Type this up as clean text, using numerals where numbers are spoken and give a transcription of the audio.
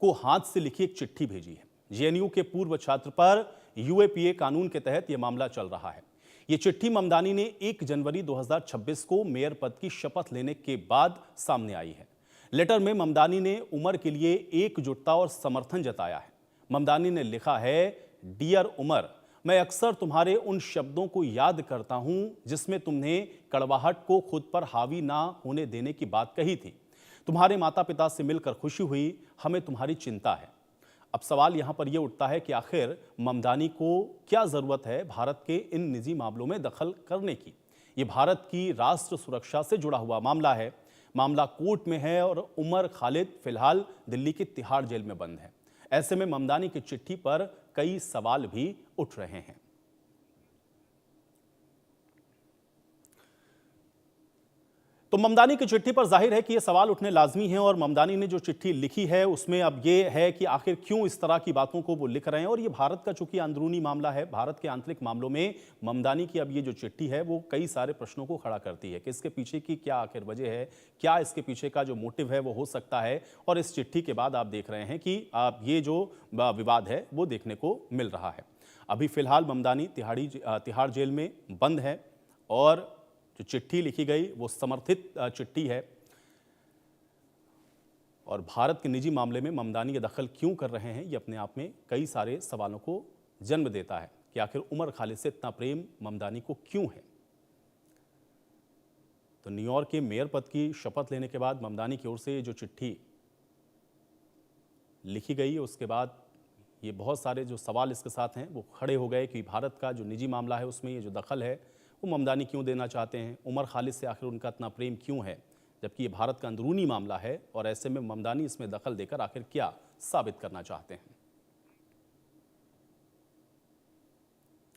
को हाथ से लिखी एक चिट्ठी भेजी है। जेएनयू के पूर्व छात्र पर यूएपीए कानून के तहत यह मामला चल रहा है। ये चिट्ठी ममदानी ने 1 जनवरी 2026 को मेयर पद की शपथ लेने के बाद सामने आई है। लेटर में ममदानी ने उमर के लिए एकजुटता और समर्थन जताया है। ममदानी ने लिखा है, डियर उमर, मैं अक्सर तुम्हारे उन शब्दों को याद करता हूं जिसमें तुमने कड़वाहट को खुद पर हावी ना होने देने की बात कही थी। तुम्हारे माता पिता से मिलकर खुशी हुई, हमें तुम्हारी चिंता है। अब सवाल यहां पर यह उठता है कि आखिर ममदानी को क्या जरूरत है भारत के इन निजी मामलों में दखल करने की। यह भारत की राष्ट्र सुरक्षा से जुड़ा हुआ मामला है। मामला कोर्ट में है और उमर खालिद फिलहाल दिल्ली की तिहाड़ जेल में बंद है। ऐसे में ममदानी की चिट्ठी पर कई सवाल भी उठ रहे हैं। तो ममदानी की चिट्ठी पर जाहिर है कि ये सवाल उठने लाजमी हैं और ममदानी ने जो चिट्ठी लिखी है उसमें अब ये है कि आखिर क्यों इस तरह की बातों को वो लिख रहे हैं। और ये भारत का चूंकि अंदरूनी मामला है, भारत के आंतरिक मामलों में ममदानी की अब ये जो चिट्ठी है वो कई सारे प्रश्नों को खड़ा करती है कि इसके पीछे की क्या आखिर वजह है, क्या इसके पीछे का जो मोटिव है वो हो सकता है। और इस चिट्ठी के बाद आप देख रहे हैं कि ये जो विवाद है वो देखने को मिल रहा है। अभी फिलहाल ममदानी तिहाड़ जेल में बंद है और जो चिट्ठी लिखी गई वो समर्थित चिट्ठी है। और भारत के निजी मामले में ममदानी ये दखल क्यों कर रहे हैं, ये अपने आप में कई सारे सवालों को जन्म देता है कि आखिर उमर खालिद से इतना प्रेम ममदानी को क्यों है। तो न्यूयॉर्क के मेयर पद की शपथ लेने के बाद ममदानी की ओर से जो चिट्ठी लिखी गई, उसके बाद ये बहुत सारे जो सवाल इसके साथ हैं वो खड़े हो गए कि भारत का जो निजी मामला है उसमें ये जो दखल है वो ममदानी क्यों देना चाहते हैं, उमर खालिद से आखिर उनका इतना प्रेम क्यों है, जबकि ये भारत का अंदरूनी मामला है। और ऐसे में ममदानी इसमें दखल देकर आखिर क्या साबित करना चाहते हैं।